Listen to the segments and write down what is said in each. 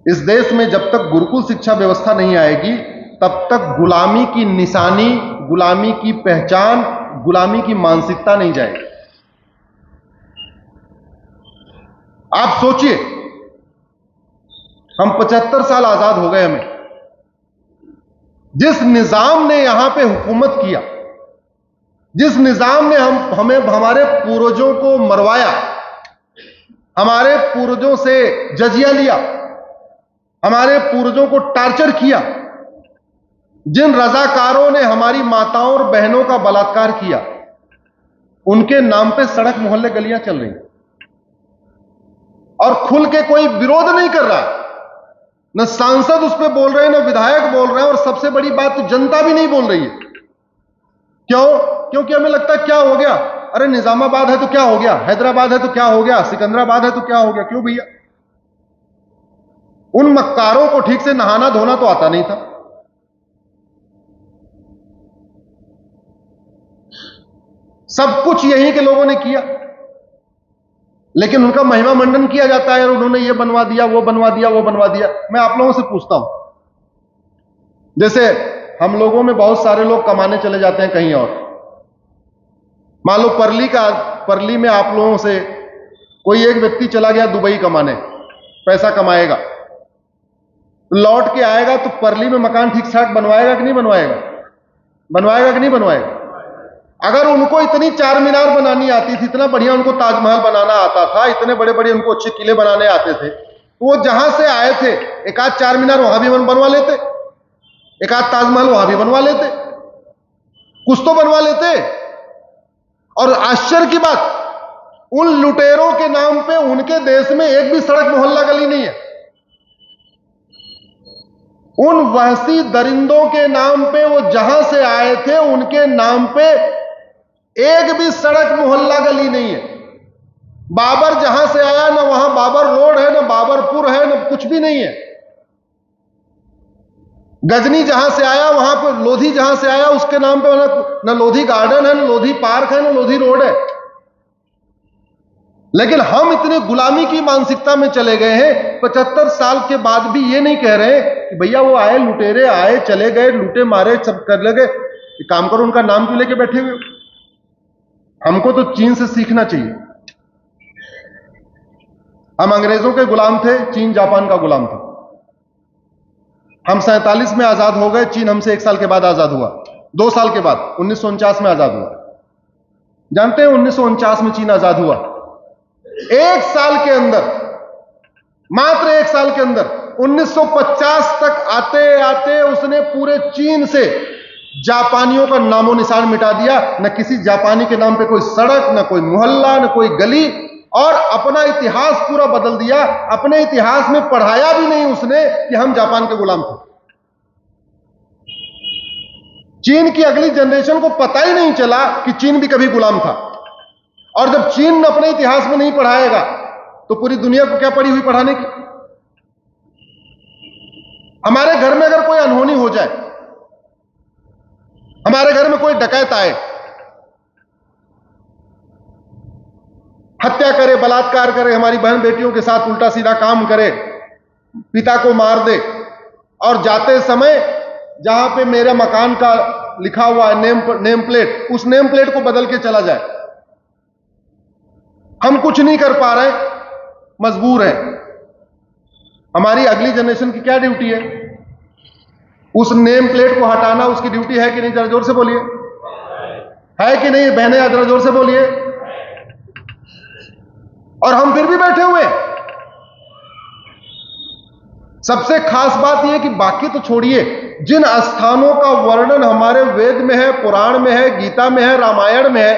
इस देश में जब तक गुरुकुल शिक्षा व्यवस्था नहीं आएगी तब तक गुलामी की निशानी, गुलामी की पहचान, गुलामी की मानसिकता नहीं जाएगी। आप सोचिए, हम 75 साल आजाद हो गए, हमें जिस निजाम ने यहां पे हुकूमत किया, जिस निजाम ने हमें हमारे पूर्वजों को मरवाया, हमारे पूर्वजों से जजिया लिया, हमारे पूर्वजों को टार्चर किया, जिन रजाकारों ने हमारी माताओं और बहनों का बलात्कार किया, उनके नाम पे सड़क मोहल्ले गलियां चल रही और खुल के कोई विरोध नहीं कर रहा। न सांसद उस पर बोल रहे हैं, न विधायक बोल रहे हैं, और सबसे बड़ी बात तो जनता भी नहीं बोल रही है। क्यों? क्योंकि हमें लगता है क्या हो गया, अरे निजामाबाद है तो क्या हो गया, हैदराबाद है तो क्या हो गया, सिकंदराबाद है तो क्या हो गया। क्यों भैया? उन मक्कारों को ठीक से नहाना धोना तो आता नहीं था। सब कुछ यहीं के लोगों ने किया, लेकिन उनका महिमा मंडन किया जाता है, और उन्होंने ये बनवा दिया, वो बनवा दिया, वो बनवा दिया। मैं आप लोगों से पूछता हूं, जैसे हम लोगों में बहुत सारे लोग कमाने चले जाते हैं कहीं और, मान लो परली में आप लोगों से कोई एक व्यक्ति चला गया दुबई कमाने, पैसा कमाएगा, लौट के आएगा तो परली में मकान ठीक ठाक बनवाएगा कि नहीं बनवाएगा? बनवाएगा कि नहीं बनवाएगा? अगर उनको इतनी चार मीनार बनानी आती थी, इतना बढ़िया उनको ताजमहल बनाना आता था, इतने बड़े बड़े उनको अच्छे किले बनाने आते थे, तो वो जहां से आए थे एक आध चार मीनार वहां भी बनवा लेते, एक आध ताजमहल वहां भी बनवा लेते, कुछ तो बनवा लेते। और आश्चर्य की बात, उन लुटेरों के नाम पे उनके देश में एक भी सड़क मोहल्ला गली नहीं है। उन वहशी दरिंदों के नाम पे, वो जहां से आए थे उनके नाम पे एक भी सड़क मोहल्ला गली नहीं है। बाबर जहां से आया ना वहां बाबर रोड है, ना बाबरपुर है, ना कुछ भी नहीं है। गजनी जहां से आया वहां पर, लोधी जहां से आया उसके नाम पे ना लोधी गार्डन है, ना लोधी पार्क है, ना लोधी रोड है। लेकिन हम इतने गुलामी की मानसिकता में चले गए हैं, 75 साल के बाद भी ये नहीं कह रहे कि भैया वो आए लुटेरे, आए चले गए, लूटे मारे सब कर लगे, काम करो, उनका नाम क्यों लेके बैठे हुए? हमको तो चीन से सीखना चाहिए। हम अंग्रेजों के गुलाम थे, चीन जापान का गुलाम था। हम 47 में आजाद हो गए, चीन हमसे 1 साल के बाद आजाद हुआ, 2 साल के बाद 1949 में आजाद हुआ। जानते हैं 1949 में चीन आजाद हुआ, 1 साल के अंदर, मात्र 1 साल के अंदर 1950 तक आते आते उसने पूरे चीन से जापानियों का नामो निशान मिटा दिया। न किसी जापानी के नाम पे कोई सड़क, न कोई मोहल्ला, न कोई गली, और अपना इतिहास पूरा बदल दिया। अपने इतिहास में पढ़ाया भी नहीं उसने कि हम जापान के गुलाम थे। चीन की अगली जनरेशन को पता ही नहीं चला कि चीन भी कभी गुलाम था। और जब चीन अपने इतिहास में नहीं पढ़ाएगा तो पूरी दुनिया को क्या पड़ी हुई पढ़ाने की? हमारे घर में अगर कोई अनहोनी हो जाए, हमारे घर में कोई डकैत आए, हत्या करे, बलात्कार करे, हमारी बहन बेटियों के साथ उल्टा सीधा काम करे, पिता को मार दे, और जाते समय जहां पे मेरे मकान का लिखा हुआ है नेम प्लेट, उस नेम प्लेट को बदल के चला जाए, हम कुछ नहीं कर पा रहे, मजबूर हैं। हमारी अगली जनरेशन की क्या ड्यूटी है? उस नेम प्लेट को हटाना उसकी ड्यूटी है कि नहीं? जरा जोर से बोलिए, है कि नहीं बहनें? जरा जोर से बोलिए। और हम फिर भी बैठे हुए। सबसे खास बात यह कि बाकी तो छोड़िए, जिन स्थानों का वर्णन हमारे वेद में है, पुराण में है, गीता में है, रामायण में है,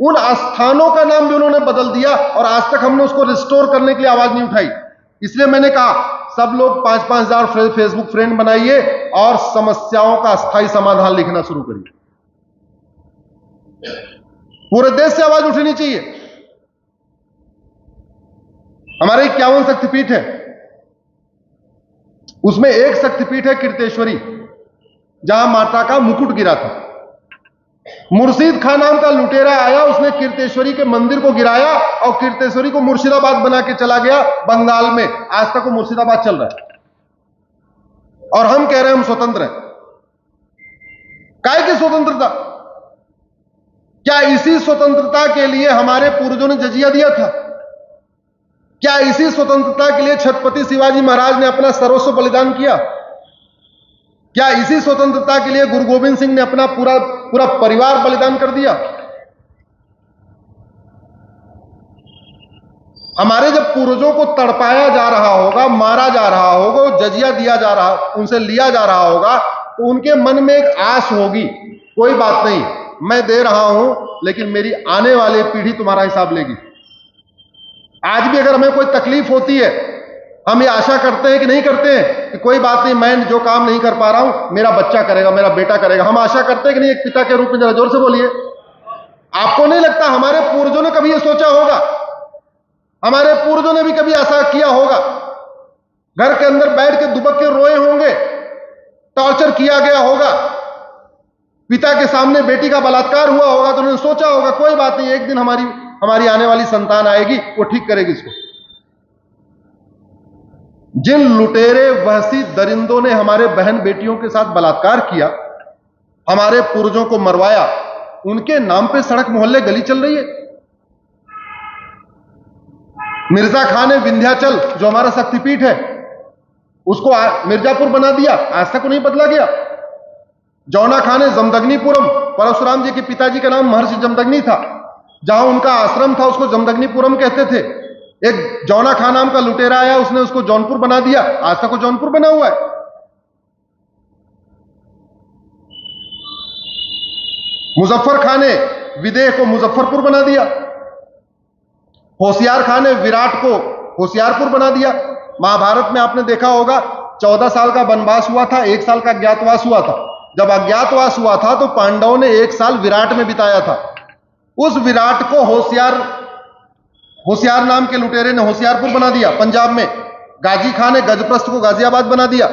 उन स्थानों का नाम भी उन्होंने बदल दिया, और आज तक हमने उसको रिस्टोर करने के लिए आवाज नहीं उठाई। इसलिए मैंने कहा सब लोग 5-5 हजार फेसबुक फ्रेंड बनाइए और समस्याओं का अस्थायी समाधान लिखना शुरू करिए। पूरे देश से आवाज उठनी चाहिए। हमारे 51 शक्तिपीठ है, उसमें एक शक्तिपीठ है कीर्तेश्वरी, जहां माता का मुकुट गिरा था। मुर्शीद खान नाम का लुटेरा आया, उसने कीर्तेश्वरी के मंदिर को गिराया और कीर्तेश्वरी को मुर्शिदाबाद बना के चला गया बंगाल में। आज तक वो मुर्शिदाबाद चल रहा है। और हम कह रहे हैं हम स्वतंत्र हैं। काहे की स्वतंत्रता? क्या इसी स्वतंत्रता के लिए हमारे पूर्वजों ने जजिया दिया था? क्या इसी स्वतंत्रता के लिए छत्रपति शिवाजी महाराज ने अपना सर्वस्व बलिदान किया? क्या इसी स्वतंत्रता के लिए गुरु गोविंद सिंह ने अपना पूरा पूरा परिवार बलिदान कर दिया? हमारे जब पूर्वजों को तड़पाया जा रहा होगा, मारा जा रहा होगा, जजिया दिया जा रहा, उनसे लिया जा रहा होगा, तो उनके मन में एक आस होगी, कोई बात नहीं, मैं दे रहा हूं, लेकिन मेरी आने वाली पीढ़ी तुम्हारा हिसाब लेगी। आज भी अगर हमें कोई तकलीफ होती है, हम ये आशा करते हैं कि नहीं करते हैं कि कोई बात नहीं, मैं जो काम नहीं कर पा रहा हूं मेरा बच्चा करेगा, मेरा बेटा करेगा। हम आशा करते हैं कि नहीं? एक पिता के रूप में जरा जोर से बोलिए। आपको नहीं लगता हमारे पूर्वजों ने कभी ये सोचा होगा? हमारे पूर्वजों ने भी कभी ऐसा किया होगा? घर के अंदर बैठ के दुबक के रोए होंगे, टॉर्चर किया गया होगा, पिता के सामने बेटी का बलात्कार हुआ होगा, तो उन्होंने सोचा होगा कोई बात नहीं, एक दिन हमारी आने वाली संतान आएगी, वो ठीक करेगी इसको। जिन लुटेरे वहसी दरिंदों ने हमारे बहन बेटियों के साथ बलात्कार किया, हमारे पूर्वजों को मरवाया, उनके नाम पे सड़क मोहल्ले गली चल रही है। मिर्जा खान ने विंध्याचल जो हमारा शक्तिपीठ है उसको मिर्जापुर बना दिया, आज तक नहीं बदला गया। जौना खान ने जमदग्नीपुरम, परशुराम जी के पिताजी का नाम महर्षि जमदग्नि था, जहां उनका आश्रम था उसको जमदग्नीपुरम कहते थे। एक जौना खान नाम का लुटेरा आया, उसने उसको जौनपुर बना दिया, आज तक वो जौनपुर बना हुआ है। मुजफ्फर खान ने विदेह को मुजफ्फरपुर बना दिया। होशियार खान ने विराट को होशियारपुर बना दिया। महाभारत में आपने देखा होगा 14 साल का वनवास हुआ था, 1 साल का अज्ञातवास हुआ था। जब अज्ञातवास हुआ था तो पांडवों ने 1 साल विराट में बिताया था। उस विराट को होशियार नाम के लुटेरे ने होशियारपुर बना दिया पंजाब में। गाजी खान ने गजप्रस्थ को गाजियाबाद बना दिया।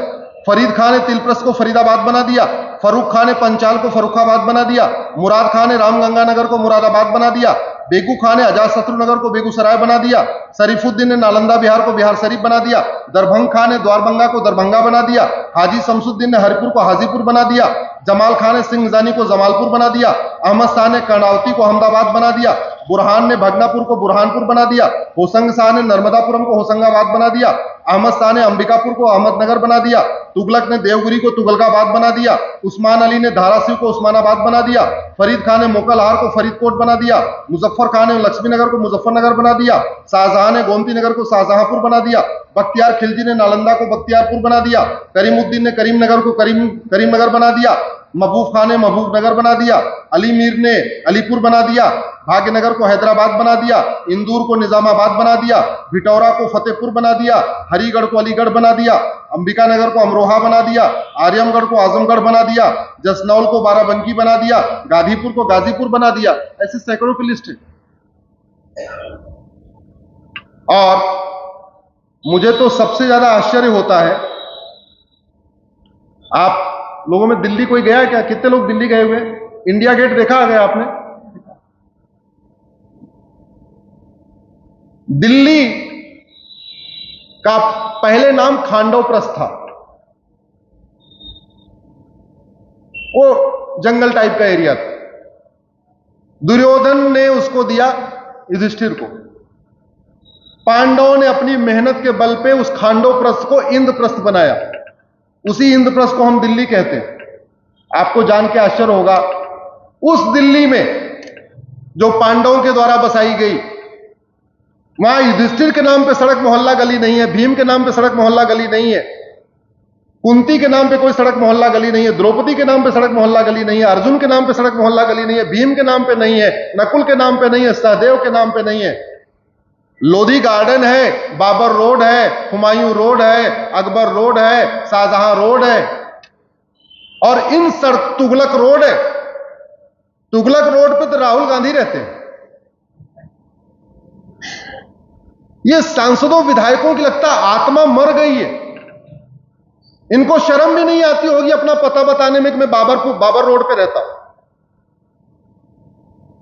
फरीद खान ने तिलप्रस्थ को फरीदाबाद बना दिया। फरूख खान ने पंचाल को फरुखाबाद बना दिया। मुराद खान ने रामगंगा नगर को मुरादाबाद बना दिया। बेगू खान ने अजातशत्रु नगर को बेगूसराय बना दिया। शरीफुद्दीन ने नालंदा बिहार को बिहार शरीफ बना दिया। दरभंग खान ने द्वारबंगा को दरभंगा बना दिया। हाजी शमसुद्दीन ने हरिपुर को हाजीपुर बना दिया। जमाल खान ने सिंहजानी को जमालपुर बना दिया। अहमद शाह ने कर्णावती को अहमदाबाद बना दिया। बुरहान ने भगनापुर को बुरहानपुर बना दिया। होशंग शाह ने नर्मदापुरम को होशंगाबाद बना दिया। अहमद शाह ने अंबिकापुर को अहमदनगर बना दिया। तुगलक ने देवगिरी को तुगलकाबाद बना दिया। उस्मान अली ने धाराशिव को उस्मानाबाद बना दिया। फरीद खान ने मोकलहार को फरीदकोट बना दिया। मुजफ्फर खान ने लक्ष्मीनगर को मुजफ्फरनगर बना दिया। शाहजहां ने गोमती नगर को शाहजहांपुर बना दिया। बख्तियार खिलजी ने नालंदा को बख्तियारपुर बना दिया। करीमुद्दीन ने करीमनगर को करीमनगर बना दिया। महबूब खान ने महबूबनगर बना दिया। अली मीर ने अलीपुर बना दिया। भाग्यनगर को हैदराबाद बना दिया। इंदौर को निजामाबाद बना दिया। भिटौरा को फतेहपुर बना दिया। हरिगढ़ को अलीगढ़ बना दिया। अंबिकानगर को अमरोहा बना दिया। आर्यमगढ़ को आजमगढ़ बना दिया। जसनौल को बाराबंकी बना दिया। गाजीपुर को गाजीपुर बना दिया। ऐसे सैकड़ों की लिस्ट है। और मुझे तो सबसे ज्यादा आश्चर्य होता है, आप लोगों में दिल्ली कोई गया क्या? कितने लोग दिल्ली गए हुए? इंडिया गेट देखा गया आपने? दिल्ली का पहले नाम खांडवप्रस्थ था। वो जंगल टाइप का एरिया था। दुर्योधन ने उसको दिया युधिष्ठिर को। पांडवों ने अपनी मेहनत के बल पे उस खांडवप्रस्थ को इंद्रप्रस्थ बनाया। उसी इंद्रप्रस्थ को हम दिल्ली कहते हैं। आपको जान के आश्चर्य होगा, उस दिल्ली में जो पांडवों के द्वारा बसाई गई, वहां युधिष्ठिर के नाम पे सड़क मोहल्ला गली नहीं है, भीम के नाम पे सड़क मोहल्ला गली नहीं है, कुंती के नाम पे कोई सड़क मोहल्ला गली नहीं है, द्रौपदी के नाम पे सड़क मोहल्ला गली नहीं है, अर्जुन के नाम पे सड़क मोहल्ला गली नहीं है, भीम के नाम पे नहीं है, नकुल के नाम पे नहीं है, सहदेव के नाम पे नहीं है। लोधी गार्डन है, बाबर रोड है, हुमायूं रोड है, अकबर रोड है, शाहजहां रोड है, और इन सड़क तुगलक रोड है। तुगलक रोड पे तो राहुल गांधी रहते हैं। ये सांसदों विधायकों की लगता आत्मा मर गई है। इनको शर्म भी नहीं आती होगी अपना पता बताने में कि मैं बाबर रोड पे रहता हूं।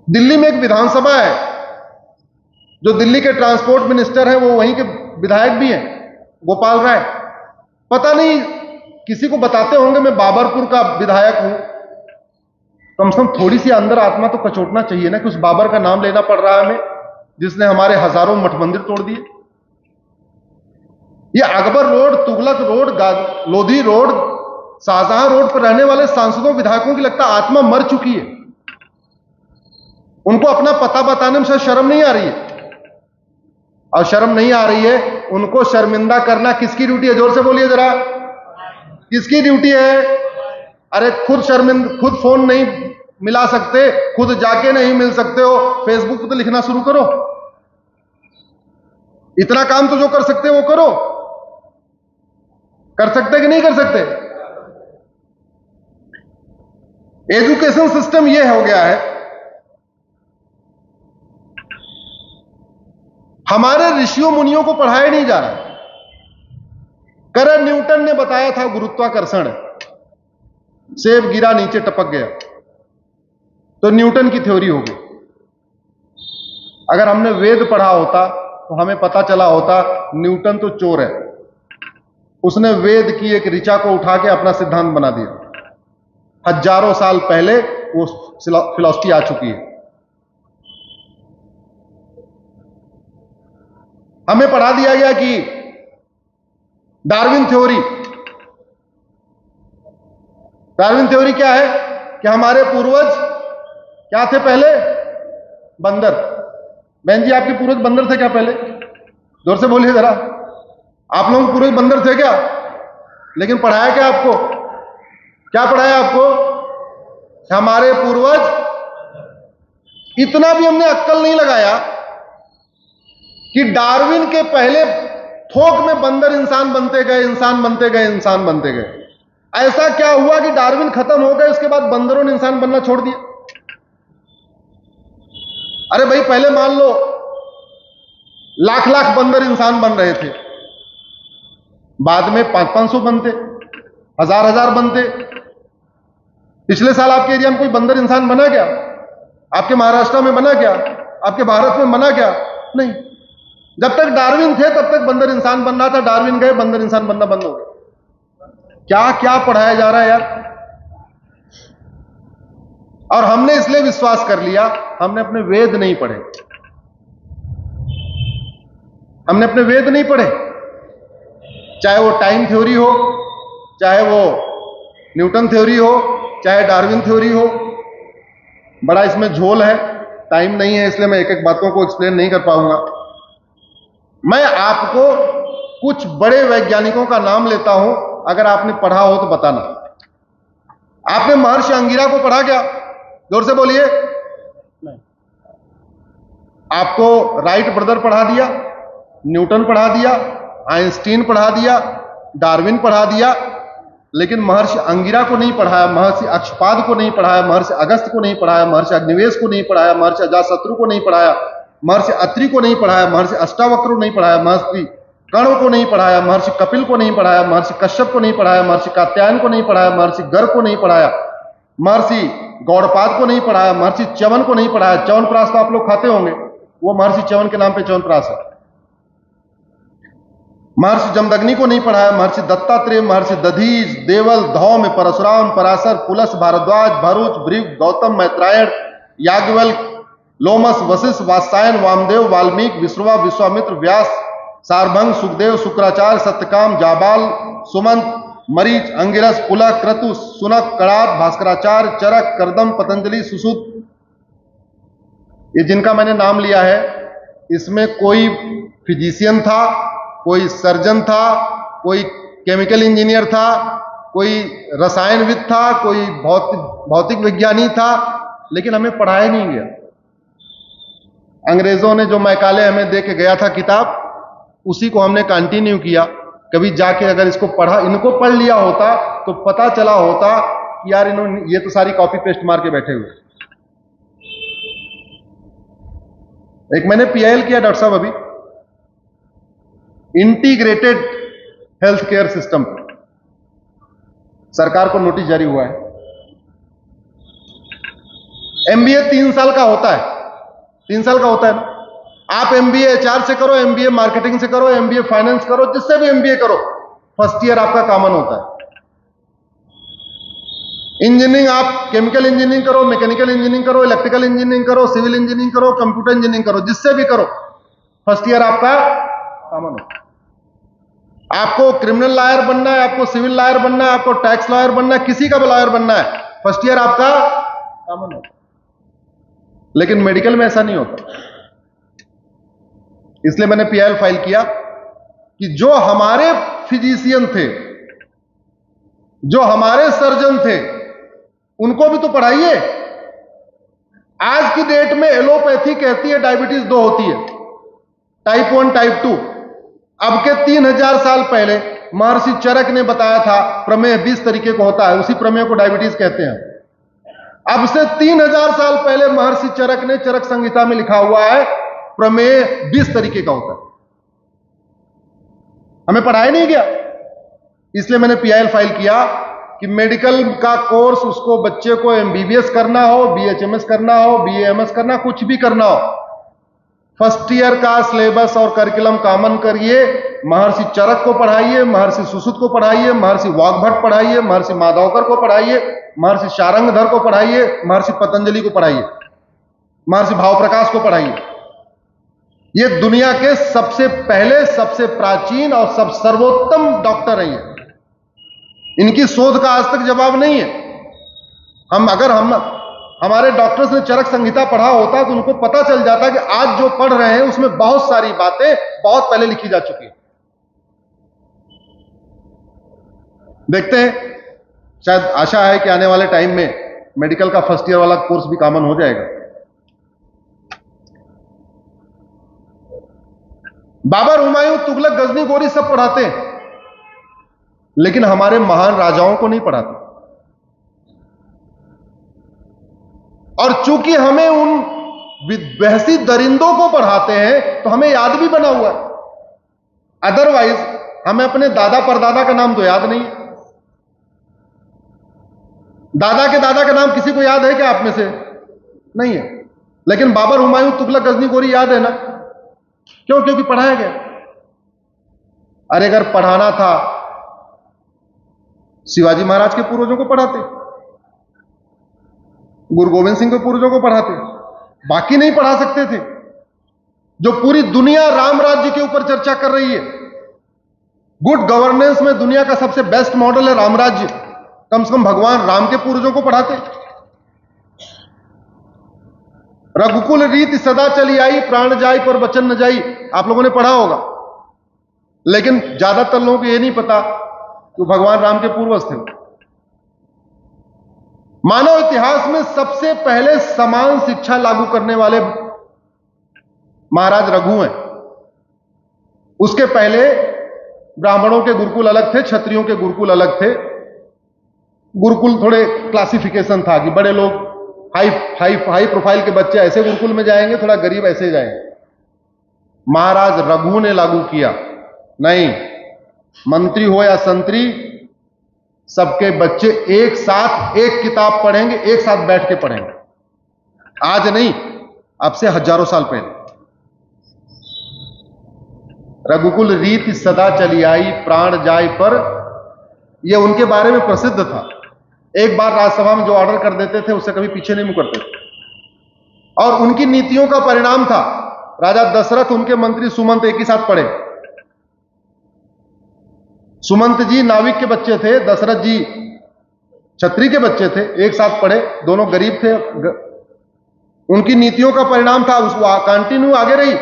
दिल्ली में एक विधानसभा है, जो दिल्ली के ट्रांसपोर्ट मिनिस्टर हैं, वो वहीं के विधायक भी हैं, गोपाल राय। पता नहीं किसी को बताते होंगे मैं बाबरपुर का विधायक हूं, कम से कम थोड़ी सी अंदर आत्मा तो कचोटना चाहिए ना कि उस बाबर का नाम लेना पड़ रहा है हमें, जिसने हमारे हजारों मठ मंदिर तोड़ दिए। ये Akbar road, Tughlaq road, Lodhi road, Shahjahan road पर रहने वाले सांसदों विधायकों की लगता आत्मा मर चुकी है। उनको अपना पता बताने में शायद शर्म नहीं आ रही है, और शर्म नहीं आ रही है उनको शर्मिंदा करना किसकी ड्यूटी है? जोर से बोलिए जरा, किसकी ड्यूटी है? अरे खुद फोन नहीं मिला सकते, खुद जाके नहीं मिल सकते हो, फेसबुक पे तो लिखना शुरू करो। इतना काम तो जो कर सकते हो वो करो। कर सकते कि नहीं कर सकते? एजुकेशन सिस्टम ये हो गया है, हमारे ऋषियों मुनियों को पढ़ाया नहीं जा रहा। करन न्यूटन ने बताया था गुरुत्वाकर्षण, सेब गिरा नीचे टपक गया, तो न्यूटन की थ्योरी हो गई। अगर हमने वेद पढ़ा होता तो हमें पता चला होता न्यूटन तो चोर है, उसने वेद की एक ऋचा को उठा के अपना सिद्धांत बना दिया। हजारों साल पहले वो फिलॉसफी आ चुकी है। हमें पढ़ा दिया गया कि डार्विन थ्योरी, डार्विन थ्योरी क्या है कि हमारे पूर्वज क्या थे पहले? बंदर। बहन जी, आपके पूर्वज बंदर थे क्या पहले? जोर से बोलिए जरा, आप लोगों के पूर्वज बंदर थे क्या? लेकिन पढ़ाया क्या आपको? क्या पढ़ाया आपको? हमारे पूर्वज, इतना भी हमने अक्कल नहीं लगाया कि डार्विन के पहले थोक में बंदर इंसान बनते गए, इंसान बनते गए, इंसान बनते गए। ऐसा क्या हुआ कि डार्विन खत्म हो गए, उसके बाद बंदरों ने इंसान बनना छोड़ दिया? अरे भाई, पहले मान लो लाख लाख बंदर इंसान बन रहे थे, बाद में 500-500 बनते, 1000-1000 बनते। पिछले साल आपके एरिया में कोई बंदर इंसान बना क्या? आपके महाराष्ट्र में बना क्या? आपके भारत में बना क्या? नहीं। जब तक डार्विन थे तब तक बंदर इंसान बन रहा था, डार्विन गए, बंदर इंसान बनना बंद हो गया। क्या क्या पढ़ाया जा रहा है यार। और हमने इसलिए विश्वास कर लिया, हमने अपने वेद नहीं पढ़े, हमने अपने वेद नहीं पढ़े। चाहे वो टाइम थ्योरी हो, चाहे वो न्यूटन थ्योरी हो, चाहे डार्विन थ्योरी हो, बड़ा इसमें झोल है, टाइम नहीं है इसलिए मैं एक एक बातों को एक्सप्लेन नहीं कर पाऊंगा। मैं आपको कुछ बड़े वैज्ञानिकों का नाम लेता हूं, अगर आपने पढ़ा हो तो बताना। आपने महर्षि अंगिरा को पढ़ा क्या? जोर से बोलिए। आपको राइट ब्रदर पढ़ा दिया, न्यूटन पढ़ा दिया, आइंस्टीन पढ़ा दिया, डार्विन पढ़ा दिया, लेकिन महर्षि अंगिरा को नहीं पढ़ाया, महर्षि अक्षपाद को नहीं पढ़ाया, महर्षि अगस्त को नहीं पढ़ाया, महर्षि अग्निवेश को नहीं पढ़ाया, महर्षि अजातशत्रु को नहीं पढ़ाया, महर्षि अत्रि को नहीं पढ़ाया, महर्षि अष्टावक्र को नहीं पढ़ाया, महर्षि कर्ण को नहीं पढ़ाया, महर्षि कपिल को नहीं पढ़ाया, महर्षि कश्यप को नहीं पढ़ाया, महर्षि कात्यायन को नहीं पढ़ाया, महर्षि गर्ग को नहीं पढ़ाया, महर्षि गौड़पाद को नहीं पढ़ाया, महर्षि च्यवन को नहीं पढ़ाया। च्यवनप्राश तो आप लोग खाते होंगे, वो महर्षि च्यवन के नाम पे च्यवनप्राश है। महर्षि जमदग्नि को नहीं पढ़ाया, महर्षि दत्तात्रेय, महर्षि दधीच, देवल, धौम्य, परशुराम, पराशर, पुलस, भारद्वाज, भरूच, भृगु, गौतम, मैत्रायण, याज्ञवल्क्य, लोमस, वशिष्ठ, वात्सायन, वामदेव, वाल्मीकि, विश्रवा, विश्वामित्र, व्यास, सारभंग, सुखदेव, शुक्राचार्य, सत्यकाम, जाबाल, सुमंत, मरीच, अंगिरस, पुलह, क्रतु, सुनक, कणाद, भास्कराचार्य, चरक, करदम, पतंजलि, सुश्रुत। ये जिनका मैंने नाम लिया है, इसमें कोई फिजिशियन था, कोई सर्जन था, कोई केमिकल इंजीनियर था, कोई रसायनविद था, कोई भौतिक विज्ञानी था, लेकिन हमें पढ़ाया नहीं गया। अंग्रेजों ने जो मैकाले हमें दे के गया था किताब, उसी को हमने कंटिन्यू किया। कभी जाके अगर इसको पढ़ा, इनको पढ़ लिया होता तो पता चला होता कि यार इन्होंने ये तो सारी कॉपी पेस्ट मार के बैठे हुए। एक मैंने पीआईएल किया डॉक्टर साहब, अभी इंटीग्रेटेड हेल्थ केयर सिस्टम, सरकार को नोटिस जारी हुआ है। एमबीए 3 साल का होता है, 3 साल का होता है ना। आप एमबीए एचआर से करो, एमबीए मार्केटिंग से करो, एमबीए फाइनेंस करो, जिससे भी एमबीए करो, फर्स्ट ईयर आपका कॉमन होता है। इंजीनियरिंग आप केमिकल इंजीनियरिंग करो, मैकेनिकल इंजीनियरिंग करो, इलेक्ट्रिकल इंजीनियरिंग करो, सिविल इंजीनियरिंग करो, कंप्यूटर इंजीनियरिंग करो, जिससे भी करो, फर्स्ट ईयर आपका कॉमन हो। आपको क्रिमिनल लॉयर बनना है, आपको सिविल लॉयर बनना है, आपको टैक्स लॉयर बनना है, किसी का भी लॉयर बनना है, फर्स्ट ईयर आपका कॉमन हो। लेकिन मेडिकल में ऐसा नहीं होता। इसलिए मैंने पीआईएल फाइल किया कि जो हमारे फिजिशियन थे, जो हमारे सर्जन थे, उनको भी तो पढ़ाइए। आज की डेट में एलोपैथी कहती है डायबिटीज 2 होती है, टाइप 1 टाइप 2। अब के 3000 साल पहले महर्षि चरक ने बताया था प्रमेह 20 तरीके का होता है, उसी प्रमेह को डायबिटीज कहते हैं। अब से 3000 साल पहले महर्षि चरक ने चरक संहिता में लिखा हुआ है प्रमेय 20 तरीके का होता है। हमें पढ़ाया नहीं गया। इसलिए मैंने पीआईएल फाइल किया कि मेडिकल का कोर्स उसको बच्चे को एमबीबीएस करना हो, बीएचएमएस करना हो, बीएएमएस करना, कुछ भी करना हो, फर्स्ट ईयर का सिलेबस और करिकुलम कॉमन करिए। महर्षि चरक को पढ़ाइए, महर्षि सुश्रुत को पढ़ाइए, महर्षि वाग्भट पढ़ाइए, महर्षि माधवकर को पढ़ाइए, महर्षि शारंगधर को पढ़ाइए, महर्षि पतंजलि को पढ़ाइए, महर्षि भावप्रकाश को पढ़ाइए। ये दुनिया के सबसे पहले, सबसे प्राचीन और सब सर्वोत्तम डॉक्टर हैं ये। इनकी शोध का आज तक जवाब नहीं है। हमारे डॉक्टर्स ने चरक संहिता पढ़ा होता तो उनको पता चल जाता कि आज जो पढ़ रहे हैं उसमें बहुत सारी बातें बहुत पहले लिखी जा चुकी हैं। देखते हैं, शायद आशा है कि आने वाले टाइम में मेडिकल का फर्स्ट ईयर वाला कोर्स भी कॉमन हो जाएगा। बाबर, हुमायूं, तुगलक, गजनी, गोरी सब पढ़ाते हैं, लेकिन हमारे महान राजाओं को नहीं पढ़ाते। और चूंकि हमें उन बहसी दरिंदों को पढ़ाते हैं तो हमें याद भी बना हुआ है। अदरवाइज हमें अपने दादा परदादा का नाम तो याद नहीं। दादा के दादा का नाम किसी को याद है क्या आप में से? नहीं है। लेकिन बाबर, हुमायूं, तुगलक, गजनी, गोरी याद है ना? क्यों? क्योंकि पढ़ाया गया। अरे अगर पढ़ाना था शिवाजी महाराज के पूर्वजों को पढ़ाते, गुरु गोविंद सिंह के पूर्वजों को पढ़ाते, बाकी नहीं पढ़ा सकते थे। जो पूरी दुनिया राम राज्य के ऊपर चर्चा कर रही है, गुड गवर्नेंस में दुनिया का सबसे बेस्ट मॉडल है राम राज्य, कम से कम भगवान राम के पूर्वजों को पढ़ाते। रघुकुल रीति सदा चली आई, प्राण जाई पर वचन न जाई, आप लोगों ने पढ़ा होगा। लेकिन ज्यादातर लोगों को यह नहीं पता कि भगवान राम के पूर्वज थे। मानव इतिहास में सबसे पहले समान शिक्षा लागू करने वाले महाराज रघु हैं। उसके पहले ब्राह्मणों के गुरुकुल अलग थे, क्षत्रियों के गुरुकुल अलग थे। गुरुकुल थोड़े क्लासिफिकेशन था कि बड़े लोग हाई प्रोफाइल के बच्चे ऐसे गुरुकुल में जाएंगे, थोड़ा गरीब ऐसे जाएंगे। महाराज रघु ने लागू किया, नहीं, मंत्री हो या संतरी, सबके बच्चे एक साथ एक किताब पढ़ेंगे, एक साथ बैठ के पढ़ेंगे। आज नहीं, अब से हजारों साल पहले। रघुकुल रीति सदा चली आई, प्राण जाय पर, यह उनके बारे में प्रसिद्ध था। एक बार राज्यसभा में जो ऑर्डर कर देते थे उससे कभी पीछे नहीं मुकरते थे। और उनकी नीतियों का परिणाम था, राजा दशरथ, उनके मंत्री सुमंत एक ही साथ पढ़े। सुमंत जी नाविक के बच्चे थे, दशरथ जी क्षत्रिय के बच्चे थे, एक साथ पढ़े, दोनों गरीब थे। उनकी नीतियों का परिणाम था, उसको कंटिन्यू आगे रही।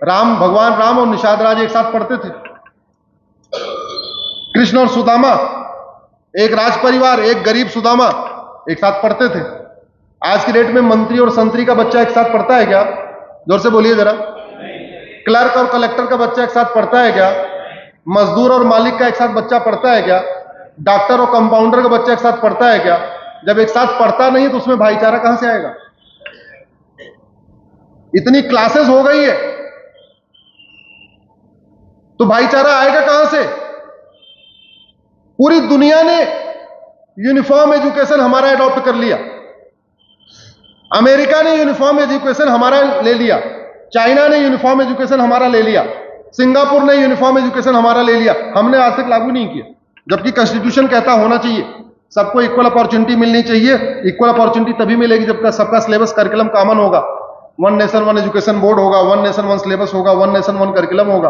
भगवान राम और निषाद राज एक साथ पढ़ते थे। कृष्ण और सुदामा, एक राज परिवार, एक गरीब सुदामा, एक साथ पढ़ते थे। आज की डेट में मंत्री और संतरी का बच्चा एक साथ पढ़ता है क्या? जोर से बोलिए जरा। क्लर्क और कलेक्टर का बच्चा एक साथ पढ़ता है क्या? मजदूर और मालिक का एक साथ बच्चा पढ़ता है क्या? डॉक्टर और कंपाउंडर का बच्चा एक साथ पढ़ता है क्या? जब एक साथ पढ़ता नहीं तो उसमें भाईचारा कहां से आएगा? इतनी क्लासेस हो गई है तो भाईचारा आएगा कहां से? पूरी दुनिया ने यूनिफॉर्म एजुकेशन हमारा एडॉप्ट कर लिया। अमेरिका ने यूनिफॉर्म एजुकेशन हमारा ले लिया, चाइना ने यूनिफॉर्म एजुकेशन हमारा ले लिया, सिंगापुर ने यूनिफॉर्म एजुकेशन हमारा ले लिया। हमने आज तक लागू नहीं किया, जबकि कॉन्स्टिट्यूशन कहता होना चाहिए। सबको इक्वल अपॉर्चुनिटी मिलनी चाहिए। इक्वल अपॉर्चुनिटी तभी मिलेगी जब तक सबका सिलेबस करिकुलम कॉमन होगा, one nation one education board होगा, वन नेशन वन सिलेबस होगा, वन नेशन वन करिकुलम होगा।